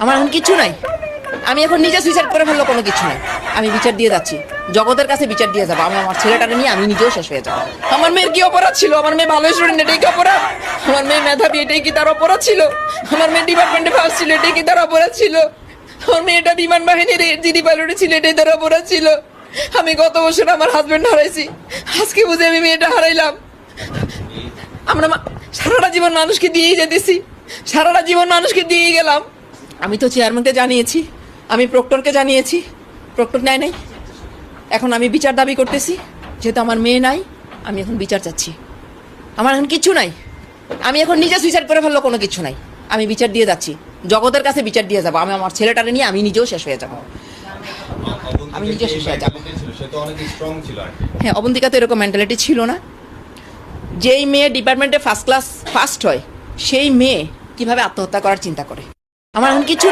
আমার এখন কিছু নাই। আমি এখন নিজে সুইসাইড করে ফেললো, কোনো কিছু নাই। আমি বিচার দিয়ে যাচ্ছি, জগতের কাছে বিচার দিয়ে যাবো। আমি আমার ছেলেটাকে নিয়ে আমি নিজেও শেষ হয়ে যাবো। আমার মেয়ের কি অপরাধ ছিল? আমার মেয়ে ভালো স্টুডেন্ট, এটাই কি অপরাধ? আমার মেয়ে মেধাবী, এটাই কি তার অপরাধ ছিল? আমার মেয়ে ডিপার্টমেন্টে ফার্স্ট ছিল, এটাই কি তার অপরাধ ছিল? আমার মেয়েটা বিমান বাহিনীর জিডি পাইলটে ছিল, এটাই তার অপরাধ ছিল? আমি গত বছর আমার হাজবেন্ড হারাইছি, আজকে বুঝে আমি মেয়েটা হারাইলাম। আমরা সারাটা জীবন মানুষকে দিয়েই যেতেছি, সারাটা জীবন মানুষকে দিয়েই গেলাম। আমি তো চেয়ারম্যানকে জানিয়েছি, আমি প্রক্টরকে জানিয়েছি, প্রক্টর নেয় নাই। এখন আমি বিচার দাবি করতেছি, যেহেতু আমার মেয়ে নাই, আমি এখন বিচার চাচ্ছি। আমার এখন কিছু নাই। আমি এখন নিজে সুইসাইড করে ফেললো, কোনো কিছু নাই। আমি বিচার দিয়ে যাচ্ছি, জগতের কাছে বিচার দিয়ে যাবো। আমি আমার ছেলেটাকে নিয়ে আমি নিজেও শেষ হয়ে যাবো। আমি নিজে শেষ হয়ে যাবো। হ্যাঁ, অবন্তিকা তো এরকম মেন্টালিটি ছিল না। যেই মেয়ে ডিপার্টমেন্টে ফার্স্ট হয়, সেই মেয়ে কিভাবে আত্মহত্যা করার চিন্তা করে? আমার এখন কিছু